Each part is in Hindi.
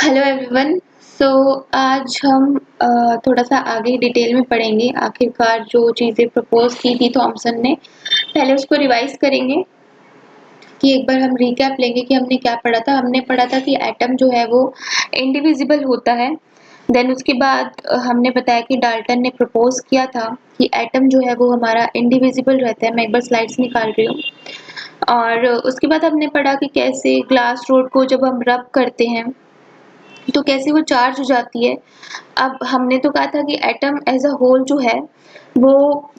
Hello everyone. सो आज हम थोड़ा सा आगे डिटेल में पढ़ेंगे। आखिरकार जो चीज़ें प्रपोज की थी थॉमसन ने, पहले उसको रिवाइज करेंगे कि एक बार हम रिकैप लेंगे कि हमने क्या पढ़ा था। हमने पढ़ा था कि एटम जो है वो इंडिविजिबल होता है। देन उसके बाद हमने बताया कि डाल्टन ने प्रपोज किया था कि एटम जो है वो हमारा इंडिविजिबल रहता है। मैं एक बार स्लाइड्स निकाल रही हूँ। और उसके बाद हमने पढ़ा कि कैसे ग्लास रोड को जब हम रब करते हैं तो कैसे वो चार्ज हो जाती है। अब हमने तो कहा था कि एटम एज अ होल जो है वो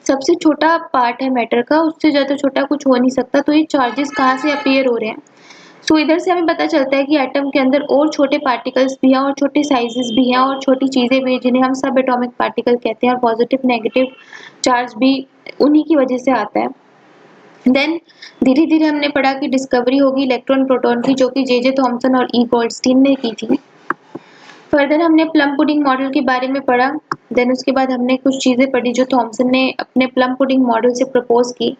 सबसे छोटा पार्ट है मैटर का, उससे ज़्यादा छोटा कुछ हो नहीं सकता। तो ये चार्जेस कहाँ से अपीयर हो रहे हैं? सो इधर से हमें पता चलता है कि एटम के अंदर और छोटे पार्टिकल्स भी हैं और छोटे साइजेस भी हैं और छोटी चीज़ें भी हैं जिन्हें हम सब एटॉमिक पार्टिकल कहते हैं, और पॉजिटिव नेगेटिव चार्ज भी उन्हीं की वजह से आता है। देन धीरे धीरे हमने पढ़ा कि डिस्कवरी होगी इलेक्ट्रॉन प्रोटॉन की, जो कि जे थॉमसन और ई गोल्डस्टीन ने की थी। फर्दर हमने प्लम पुडिंग मॉडल के बारे में पढ़ा। देन उसके बाद हमने कुछ चीज़ें पढ़ी जो थॉमसन ने अपने प्लम पुडिंग मॉडल से प्रपोज की।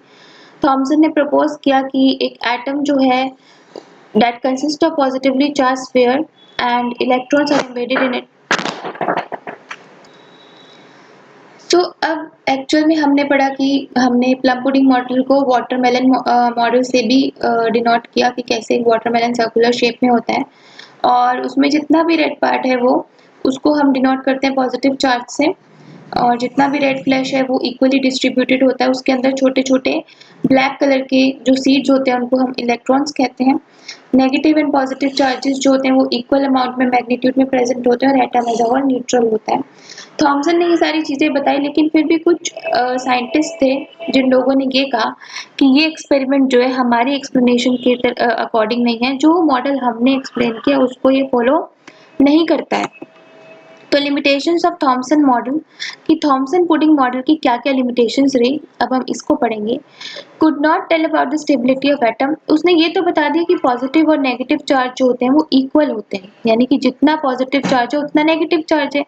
थॉमसन ने प्रपोज किया कि एक एटम जो है that consists of positively charged sphere and electrons are embedded in it. तो अब एक्चुअल में हमने पढ़ा कि हमने प्लम पुडिंग मॉडल को वाटरमेलन मॉडल से भी डिनोट किया कि कैसे एक वाटरमेलन सर्कुलर शेप में होता है और उसमें जितना भी रेड पार्ट है वो उसको हम डिनोट करते हैं पॉजिटिव चार्ज से, और जितना भी रेड फ्लैश है वो इक्वली डिस्ट्रीब्यूटेड होता है। उसके अंदर छोटे छोटे ब्लैक कलर के जो सीड्स होते हैं उनको हम इलेक्ट्रॉन्स कहते हैं। नेगेटिव एंड पॉजिटिव चार्जेस जो होते हैं वो इक्वल अमाउंट में मैग्नीट्यूड में प्रेजेंट होते हैं और atom as a whole neutral होता है। थॉमसन ने ये सारी चीज़ें बताई, लेकिन फिर भी कुछ साइंटिस्ट थे जिन लोगों ने ये कहा कि ये एक्सपेरिमेंट जो है हमारी एक्सप्लेनेशन के अकॉर्डिंग नहीं है, जो मॉडल हमने एक्सप्लेन किया उसको ये फॉलो नहीं करता है। तो लिमिटेशंस ऑफ थॉमसन मॉडल, कि थॉमसन पुडिंग मॉडल की क्या क्या लिमिटेशंस रही, अब हम इसको पढ़ेंगे। Could not tell about the stability of atom, उसने ये तो बता दिया कि पॉजिटिव और नेगेटिव चार्ज जो होते हैं वो इक्वल होते हैं, यानी कि जितना पॉजिटिव चार्ज है उतना नेगेटिव चार्ज है।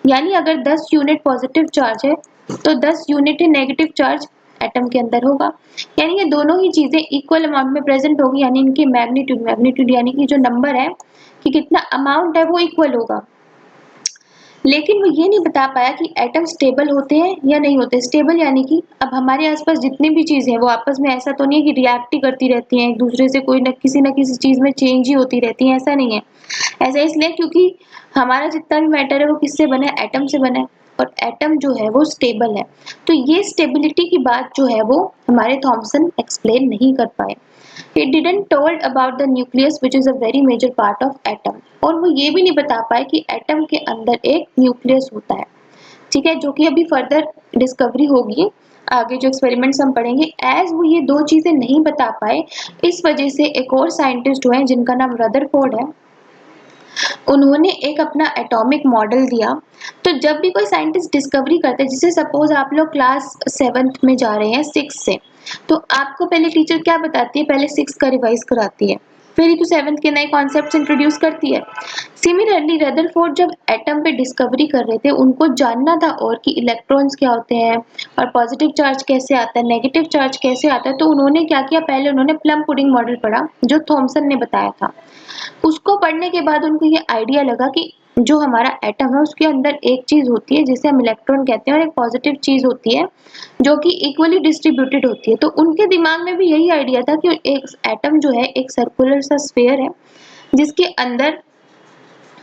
यानी अगर 10 यूनिट पॉजिटिव चार्ज है तो 10 यूनिट ही नेगेटिव चार्ज एटम के अंदर होगा। यानी ये दोनों ही चीजें इक्वल अमाउंट में प्रेजेंट होगी, यानी इनकी मैग्नीट्यूड मैग्नीट्यूड यानी कि जो नंबर है कि कितना अमाउंट है वो इक्वल होगा। लेकिन वो ये नहीं बता पाया कि एटम स्टेबल होते हैं या नहीं होते। स्टेबल यानी कि अब हमारे आसपास जितनी भी चीजें हैं वो आपस में ऐसा तो नहीं है कि रिएक्ट ही करती रहती हैं एक दूसरे से, कोई न किसी चीज में चेंज ही होती रहती है, ऐसा नहीं है। ऐसा इसलिए क्योंकि हमारा जितना भी मैटर है वो किससे बना है? एटम से बना है, और एटम जो है वो स्टेबल है। तो ये स्टेबिलिटी की बात जो है वो हमारे थॉमसन एक्सप्लेन नहीं कर पाए। He didn't told about the nucleus which is a very major part of atom, और वो ये भी नहीं बता पाए कि एटम के अंदर एक न्यूक्लियस होता है। ठीक है, जो कि अभी फर्दर डिस्कवरी होगी, आगे जो एक्सपेरिमेंट्स हम पढ़ेंगे। एज वो ये दो चीजें नहीं बता पाए, इस वजह से एक और साइंटिस्ट हुए जिनका नाम रदरफोर्ड है, उन्होंने एक अपना एटॉमिक मॉडल दिया। तो जब भी कोई साइंटिस्ट डिस्कवरी करता है, जैसे सपोज आप लोग क्लास 7th में जा रहे हैं 6 से, तो आपको पहले टीचर क्या बताती है? पहले 6 का रिवाइज कराती है, फिर ही तो 7th के नए कॉन्सेप्ट्स इंट्रोड्यूस करती है। सिमिलरली रदरफोर्ड जब एटम पे डिस्कवरी कर रहे थे, उनको जानना था और कि इलेक्ट्रॉन्स क्या होते हैं और पॉजिटिव चार्ज कैसे आता है, नेगेटिव चार्ज कैसे आता है। तो उन्होंने क्या किया? पहले उन्होंने प्लम पुडिंग मॉडल पढ़ा जो थॉमसन ने बताया था। उसको पढ़ने के बाद उनको ये आइडिया लगा कि जो हमारा एटम है उसके अंदर एक चीज होती है जिसे हम इलेक्ट्रॉन कहते हैं, और एक पॉजिटिव चीज होती है जो कि इक्वली डिस्ट्रीब्यूटेड होती है। तो उनके दिमाग में भी यही आइडिया था कि एक एटम जो है एक सर्कुलर सा स्फीयर है जिसके अंदर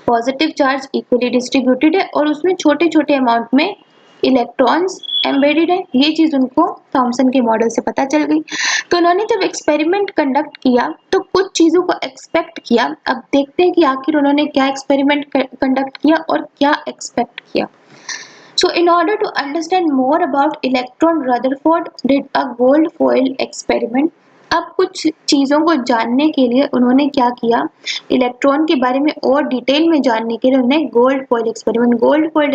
पॉजिटिव चार्ज इक्वली डिस्ट्रीब्यूटेड है और उसमें छोटे छोटे अमाउंट में इलेक्ट्रॉन्स एम्बेडेड है। ये चीज उनको थॉमसन के मॉडल से पता चल गई। तो उन्होंने जब एक्सपेरिमेंट कंडक्ट किया तो कुछ चीजों को एक्सपेक्ट किया। अब देखते हैं कि आखिर उन्होंने क्या एक्सपेरिमेंट कंडक्ट किया और क्या एक्सपेक्ट किया। So in order to understand more about electron, Rutherford did a gold foil experiment. अब कुछ चीज़ों को जानने के लिए उन्होंने क्या किया? इलेक्ट्रॉन के बारे में और डिटेल में जानने के लिए उन्होंने गोल्ड फॉइल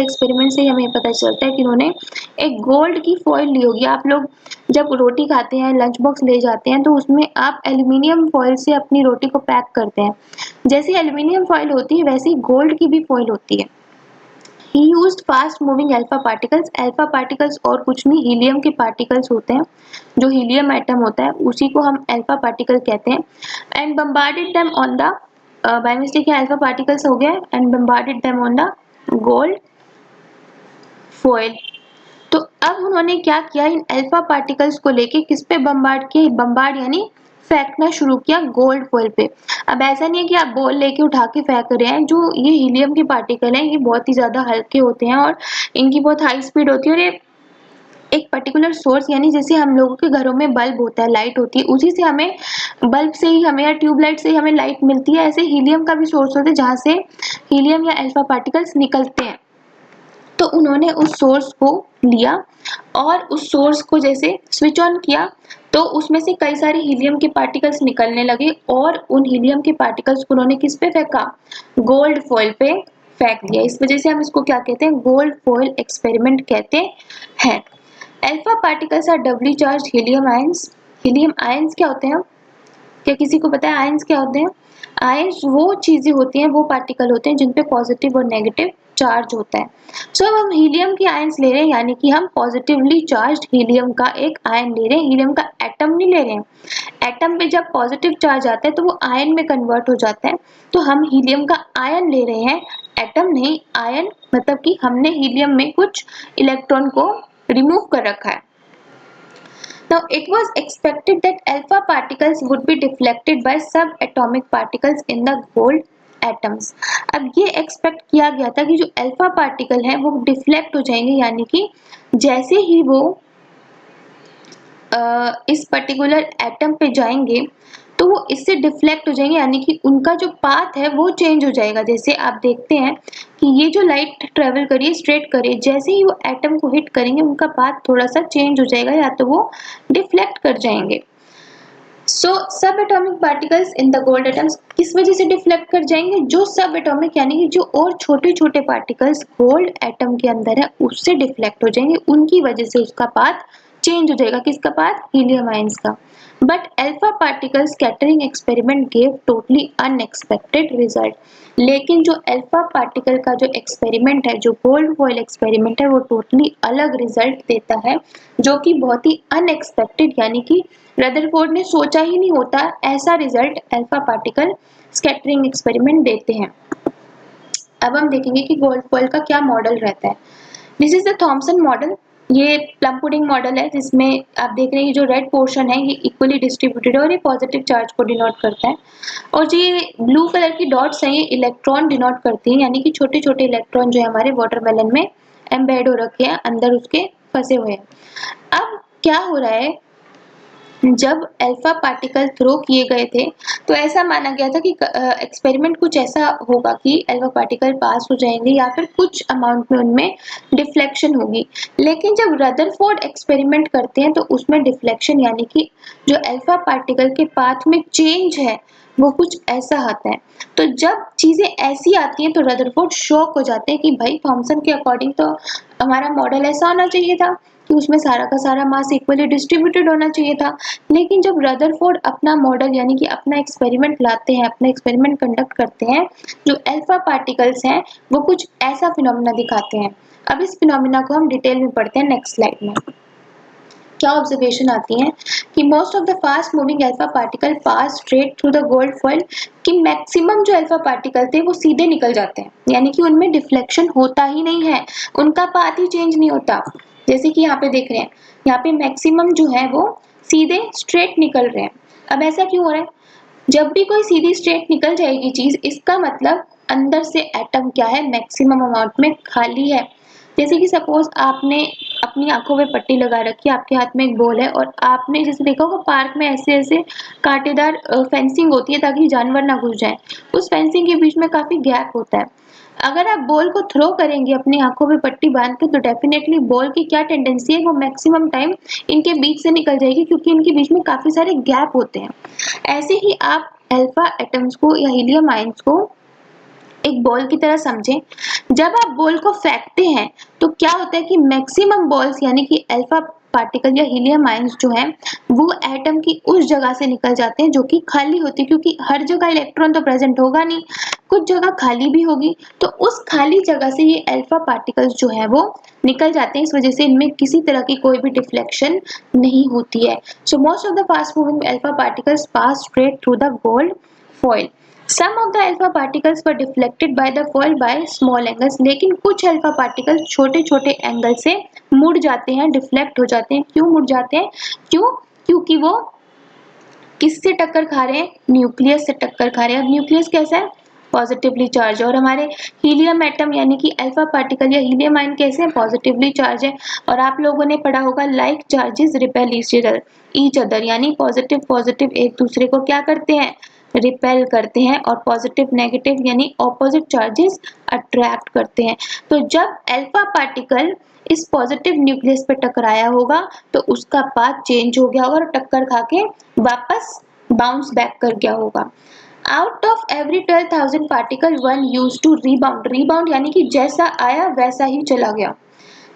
एक्सपेरिमेंट से हमें पता चलता है कि उन्होंने एक गोल्ड की फॉइल ली होगी। आप लोग जब रोटी खाते हैं, लंच बॉक्स ले जाते हैं, तो उसमें आप एल्यूमिनियम फॉइल से अपनी रोटी को पैक करते हैं। जैसी एल्यूमिनियम फॉइल होती है वैसी गोल्ड की भी फॉइल होती है। ही used fast moving alpha particles. Alpha particles और कुछ नहीं, हीलियम के पार्टिकल्स होते हैं। जो हीलियम एटम होता है उसी को हम अल्फा पार्टिकल कहते हैं। And bombarded them on the by mistake यहाँ अल्फा पार्टिकल्स हो गया and bombarded them on the gold foil. तो अब उन्होंने क्या किया, इन अल्फा पार्टिकल्स को लेके किस पे बम्बार्ड किया, बम्बार्ड यानी फेंकना शुरू किया गोल्ड फॉइल पे। अब ऐसा नहीं है कि आप बॉल लेके उठा के फेंक रहे हैं, जो ये हीलियम के पार्टिकल हैं ये बहुत ही ज्यादा हल्के होते हैं और इनकी बहुत हाई स्पीड होती है, और ये एक पर्टिकुलर सोर्स यानी जैसे हम लोगों के घरों में बल्ब होता है, लाइट होती है, उसी से हमें बल्ब से ही हमें या ट्यूबलाइट से ही हमें लाइट मिलती है, ऐसे हीलियम का भी सोर्स होता है जहाँ से हीलियम या अल्फा पार्टिकल्स निकलते हैं। तो उन्होंने उस सोर्स को लिया और उस सोर्स को जैसे स्विच ऑन किया तो उसमें से कई सारे हीलियम के पार्टिकल्स निकलने लगे और उन हीलियम के पार्टिकल्स को उन्होंने किस पे फेंका, गोल्ड फॉइल पे फेंक दिया। इस वजह से हम इसको क्या कहते हैं, गोल्ड फॉइल एक्सपेरिमेंट कहते हैं। Alpha particles are doubly charge helium ions. Helium ions क्या होते हैं, क्या किसी को पता है आयंस क्या होते हैं? आयंस वो चीजें होती हैं, वो पार्टिकल होते हैं जिन पे पॉजिटिव और नेगेटिव चार्ज होता है। सो अब हम हीलियम की आयंस ले रहे हैं, यानी कि हम पॉजिटिवली चार्ज हीलियम का एक आयन ले रहे हैं, हीलियम का एटम नहीं ले रहे हैं। एटम पे जब पॉजिटिव चार्ज आता है तो वो आयन में कन्वर्ट हो जाता है, तो हम हीलियम का आयन ले रहे हैं, एटम नहीं आयन, मतलब कि हमने हीलियम में कुछ इलेक्ट्रॉन को रिमूव कर रखा है। Now, it was expected that alpha particles would be deflected by subatomic particles in the gold atoms. अब ये एक्सपेक्ट किया गया था कि जो अल्फा पार्टिकल है वो डिफ्लेक्ट हो जाएंगे, यानी कि जैसे ही वो इस पर्टिकुलर एटम पे जाएंगे तो वो इससे डिफ्लेक्ट हो जाएंगे, यानी कि उनका जो पाथ है वो चेंज हो जाएगा। जैसे आप देखते हैं कि ये जो लाइट ट्रेवल करिए स्ट्रेट करिए, जैसे ही वो एटम को हिट करेंगे उनका पाथ थोड़ा सा चेंज हो जाएगा या तो वो डिफ्लेक्ट कर जाएंगे। सो सब atomic particles in the gold atoms किस वजह से डिफ्लेक्ट कर जाएंगे, जो सब एटॉमिक यानी कि जो और छोटे छोटे पार्टिकल्स गोल्ड एटम के अंदर है उससे डिफ्लेक्ट हो जाएंगे, उनकी वजह से उसका पाथ चेंज हो जाएगा। किसका पाथ, हीलियम आयंस का। But alpha particle scattering experiment gave totally unexpected result. लेकिन जो अल्फा पार्टिकल का जो एक्सपेरिमेंट है, जो गोल्ड फॉइल एक्सपेरिमेंट है, वो टोटली अलग रिजल्ट देता है, जो कि बहुत ही अनएक्सपेक्टेड, यानी कि रदरफोर्ड ने सोचा ही नहीं होता ऐसा result alpha particle scattering experiment देते हैं। अब हम देखेंगे कि गोल्ड फॉइल का क्या मॉडल रहता है। This is the Thompson model. ये प्लम पुडिंग मॉडल है जिसमें आप देख रहे हैं जो रेड पोर्शन है ये इक्वली डिस्ट्रीब्यूटेड है और ये पॉजिटिव चार्ज को डिनोट करता है, और जो ये ब्लू कलर की डॉट्स हैं ये इलेक्ट्रॉन डिनोट करती हैं, यानी कि छोटे छोटे इलेक्ट्रॉन जो है हमारे वाटरमेलन में एम्बेड हो रखे हैं, अंदर उसके फंसे हुए हैं। अब क्या हो रहा है, जब अल्फा पार्टिकल थ्रो किए गए थे तो ऐसा माना गया था कि एक्सपेरिमेंट कुछ ऐसा होगा कि अल्फा पार्टिकल पास हो जाएंगे या फिर कुछ अमाउंट में उनमें डिफ्लेक्शन होगी। लेकिन जब रदरफोर्ड एक्सपेरिमेंट करते हैं तो उसमें डिफ्लेक्शन यानी कि जो अल्फा पार्टिकल के पाथ में चेंज है वो कुछ ऐसा आता है। तो जब चीजें ऐसी आती हैं तो रदरफोर्ड शॉक हो जाते हैं कि भाई थॉमसन के अकॉर्डिंग तो हमारा मॉडल ऐसा होना चाहिए था कि उसमें सारा का सारा मास इक्वली डिस्ट्रीब्यूटेड होना चाहिए था। लेकिन जब रदरफोर्ड अपना मॉडल यानी कि अपना एक्सपेरिमेंट लाते हैं, अपना एक्सपेरिमेंट कंडक्ट करते हैं, जो अल्फा पार्टिकल्स हैं वो कुछ ऐसा फिनोमिना दिखाते हैं। अब इस फिनोमिना को हम डिटेल में पढ़ते हैं नेक्स्ट स्लाइड में। क्या ऑब्जर्वेशन आती है कि most of the fast moving alpha particle pass straight through the gold foil, कि मैक्सिमम जो अल्फा पार्टिकल थे वो सीधे निकल जाते हैं, यानी कि उनमें डिफ्लेक्शन होता ही नहीं है, उनका पाथ ही चेंज नहीं होता। जैसे कि यहाँ पे देख रहे हैं, यहाँ पे मैक्सिमम जो है वो सीधे स्ट्रेट निकल रहे हैं। अब ऐसा क्यों हो रहा है, जब भी कोई सीधी स्ट्रेट निकल जाएगी चीज, इसका मतलब अंदर से एटम क्या है, मैक्सिमम अमाउंट में खाली है। जैसे कि सपोज आपने अपनी आंखों पे पट्टी लगा रखी है, आपके हाथ में एक बॉल है और आपने जैसे देखा होगा पार्क में ऐसे ऐसे कांटेदार फेंसिंग होती है ताकि जानवर ना घुस जाए, उस फेंसिंग के बीच में काफी गैप होता है। अगर आप बॉल को थ्रो करेंगे अपनी आंखों पे पट्टी बांध के तो डेफिनेटली बॉल की क्या टेंडेंसी है, वो मैक्सिमम टाइम इनके बीच से निकल जाएगी क्योंकि इनके बीच में काफी सारे गैप होते हैं। ऐसे ही आप अल्फा एटम्स को या हीलियम आयंस को एक बॉल की तरह समझें। जब आप बॉल को फेंकते हैं तो क्या होता है कि मैक्सिमम बॉल्स यानी कि अल्फा पार्टिकल या हीलियम आयंस जो हैं वो एटम की उस जगह से निकल जाते हैं जो कि खाली होती है, क्योंकि हर जगह इलेक्ट्रॉन तो प्रेजेंट होगा नहीं, कुछ जगह खाली भी होगी, तो उस खाली जगह से ये अल्फा पार्टिकल्स जो है वो निकल जाते हैं। इस वजह से इनमें किसी तरह की कोई भी डिफ्लेक्शन नहीं होती है। So most of the fast moving alpha particles pass straight through the gold foil. Some of the alpha particles were deflected by the foil by small angles, लेकिन कुछ अल्फा पार्टिकल छोटे छोटे एंगल से मुड़ जाते हैं, डिफ्लेक्ट हो जाते हैं। क्यों मुड़ जाते हैं? क्यों? क्योंकि वो किससे टक्कर खा रहे हैं? न्यूक्लियस से टक्कर खा रहे हैं। अब न्यूक्लियस कैसा है? Positively charge. और हमारे हीलियम एटम यानी कि अल्फा पार्टिकल या हीलियम आयन कैसे हैं? पॉजिटिवली चार्ज है। और आप लोगों ने पढ़ा होगा like charges repel each other, यानी पॉजिटिव पॉजिटिव एक दूसरे को क्या करते हैं? रिपेल करते हैं, और पॉजिटिव नेगेटिव यानी ऑपोजिट चार्जेस अट्रैक्ट करते हैं। तो जब अल्फा पार्टिकल इस पॉजिटिव न्यूक्लियस पे टकराया होगा तो उसका पाथ चेंज हो गया होगा और टक्कर खा के वापस बाउंस बैक कर गया होगा। Out of every 12,000 particle one use to rebound. Rebound यानी कि जैसा आया वैसा ही चला गया।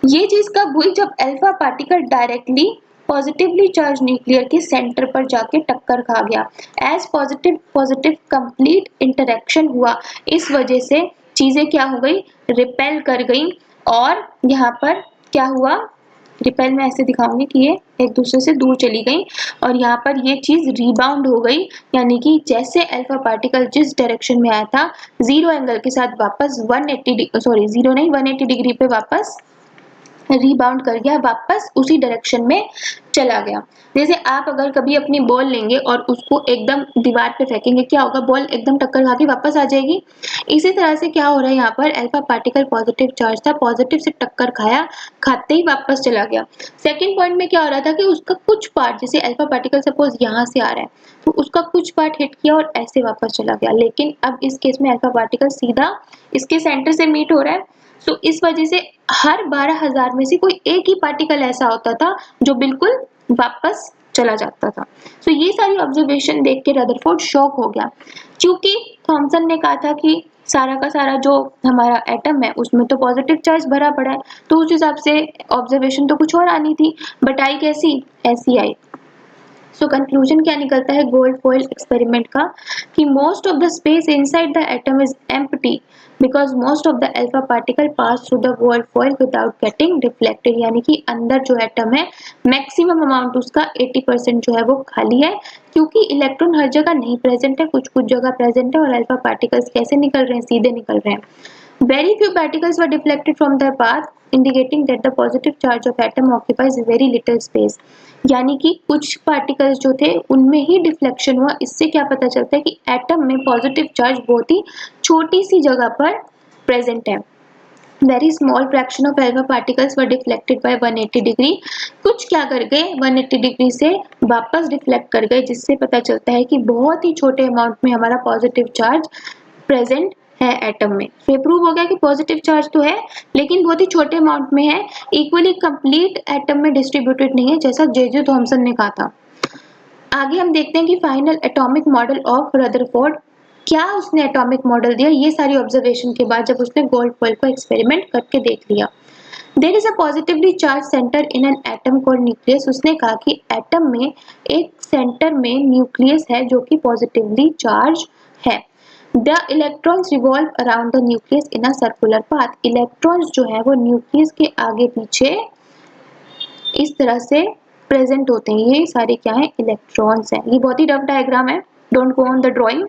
ये चीज कब हुई? जब alpha particle directly positively charge nuclear के सेंटर पर जाके टक्कर खा गया। As positive positive complete interaction हुआ, इस वजह से चीजें क्या हो गई? रिपेल कर गई। और यहाँ पर क्या हुआ? रिपेल में ऐसे दिखाऊंगी कि ये एक दूसरे से दूर चली गई, और यहाँ पर ये चीज रीबाउंड हो गई, यानी कि जैसे अल्फा पार्टिकल जिस डायरेक्शन में आया था जीरो एंगल के साथ वापस 180 डिग्री पे वापस रीबाउंड कर गया, वापस उसी डायरेक्शन में चला गया। जैसे आप अगर कभी अपनी बॉल लेंगे और उसको एकदम दीवार पे फेंकेंगे, क्या होगा? बॉल एकदम टक्कर खा के वापस आ जाएगी। इसी तरह से क्या हो रहा है यहाँ पर? अल्फा पार्टिकल पॉजिटिव चार्ज था, पॉजिटिव से टक्कर खाया, खाते ही वापस चला गया। सेकेंड पॉइंट में क्या हो रहा था कि उसका कुछ पार्ट, जैसे अल्फा पार्टिकल सपोज यहाँ से आ रहा है तो उसका कुछ पार्ट हिट किया और ऐसे वापस चला गया। लेकिन अब इस केस में अल्फा पार्टिकल सीधा इसके सेंटर से मीट हो रहा है, तो इस वजह से हर 12,000 में से कोई एक ही पार्टिकल ऐसा होता था जो बिल्कुल वापस चला जाता था। तो ये सारी ऑब्जर्वेशन देख के रदरफोर्ड शॉक हो गया, क्योंकि थॉमसन ने कहा था कि सारा का सारा जो हमारा एटम है उसमें तो पॉजिटिव चार्ज भरा पड़ा है, तो उस हिसाब से ऑब्जर्वेशन तो कुछ और आनी थी, बट आई कैसी? ऐसी आई। सो कंक्लूजन क्या निकलता है गोल्ड फॉइल एक्सपेरिमेंट का? कि most of the space inside the atom is empty because most of the alpha particle pass through the gold foil without getting reflected, यानी कि अंदर जो एटम है मैक्सिमम अमाउंट उसका 80% जो है वो खाली है, क्योंकि इलेक्ट्रॉन हर जगह नहीं प्रेजेंट है, कुछ कुछ जगह प्रेजेंट है। और अल्फा पार्टिकल्स कैसे निकल रहे हैं? सीधे निकल रहे हैं। Very few particles were deflected from their path, indicating that the positive charge of atom occupies very little space. यानी कि कुछ पार्टिकल्स जो थे उनमें ही डिफ्लेक्शन हुआ। इससे क्या पता चलता है कि एटम में पॉजिटिव चार्ज बहुत ही छोटी सी जगह पर प्रेजेंट है। Very small fraction of alpha particles were deflected bye 180 degree. कुछ क्या कर गए? 180 डिग्री से वापस डिफ्लेक्ट कर गए, जिससे पता चलता है कि बहुत ही छोटे अमाउंट में हमारा पॉजिटिव चार्ज प्रेजेंट है एटम में। तो ये प्रूव हो गया कि पॉजिटिव चार्ज तो है लेकिन बहुत ही छोटे अमाउंट में है, इक्वली कंप्लीट एटम में डिस्ट्रीब्यूटेड नहीं है, जैसा जे थॉमसन ने कहा था। आगे हम देखते हैं कि final atomic model of Rutherford, क्या उसने एटॉमिक मॉडल दिया ये सारी ऑब्जर्वेशन के बाद, जब उसने गोल्ड फॉइल को एक्सपेरिमेंट करके देख लिया। There is a positively charge centre in an atom called nucleus. उसने कहा कि एटम में एक सेंटर में न्यूक्लियस है जो कि पॉजिटिवली चार्ज है। The electrons revolve around the nucleus in a circular path. Electrons जो है वो न्यूक्लियस के आगे पीछे इस तरह से प्रेजेंट होते हैं। ये सारे क्या है? इलेक्ट्रॉन्स हैं। ये बहुत ही रफ डायग्राम है, don't go on the drawing.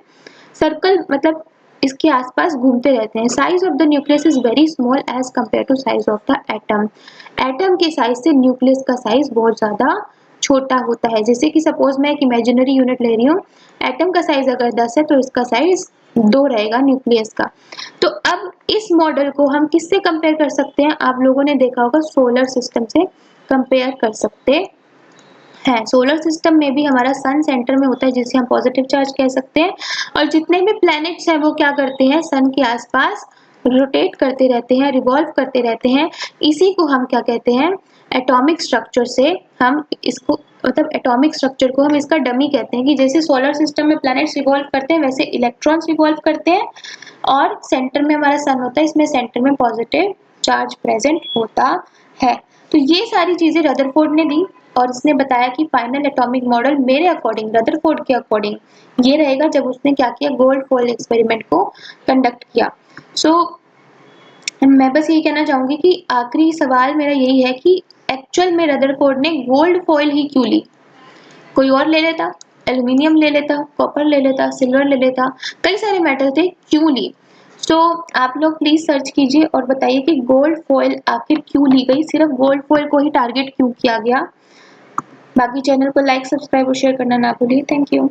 Circle मतलब इसके आसपास घूमते रहते हैं। Size of the nucleus is very small as compare to size of the atom. Atom के साइज से न्यूक्लियस का साइज बहुत ज्यादा छोटा होता है। जैसे कि सपोज मैं एक इमेजिनरी यूनिट ले रही हूँ, एटम का साइज अगर 10 है तो इसका साइज 2 रहेगा न्यूक्लियस का। तो अब इस मॉडल को हम किससे कंपेयर कर सकते हैं? आप लोगों ने देखा होगा सोलर सिस्टम से कंपेयर कर सकते हैं। सोलर सिस्टम में भी हमारा सन सेंटर में होता है, जिसे हम पॉजिटिव चार्ज कह सकते हैं, और जितने भी प्लैनेट्स हैं वो क्या करते हैं? सन के आसपास रोटेट करते रहते हैं, रिवॉल्व करते रहते हैं। इसी को हम क्या कहते हैं? एटॉमिक स्ट्रक्चर से हम इसको मतलब एटॉमिक स्ट्रक्चर को हम इसका डमी कहते हैं कि जैसे सोलर सिस्टम में प्लैनेट्स रिवॉल्व करते हैं वैसे इलेक्ट्रॉन्स रिवॉल्व करते हैं, और सेंटर में हमारा सन होता है, इसमें सेंटर में पॉजिटिव चार्ज प्रेजेंट होता है। तो ये सारी चीजें रदरफोर्ड ने दी, और उसने बताया कि फाइनल एटॉमिक मॉडल मेरे अकॉर्डिंग, रदरफोर्ड के अकॉर्डिंग ये रहेगा जब उसने क्या किया? गोल्ड फॉइल एक्सपेरिमेंट को कंडक्ट किया। मैं बस यही कहना चाहूंगी कि आखिरी सवाल मेरा यही है कि एक्चुअल में रदरफोर्ड ने गोल्ड फॉइल ही क्यों ली? कोई और ले लेता एल्युमिनियम ले लेता, कॉपर ले लेता, सिल्वर ले लेता, कई सारे मेटल थे, क्यों ली? सो आप लोग प्लीज़ सर्च कीजिए और बताइए कि गोल्ड फॉइल आखिर क्यों ली गई? सिर्फ़ गोल्ड फॉइल को ही टारगेट क्यों किया गया? बाकी चैनल को लाइक, सब्सक्राइब और शेयर करना ना भूलिए। Thank you.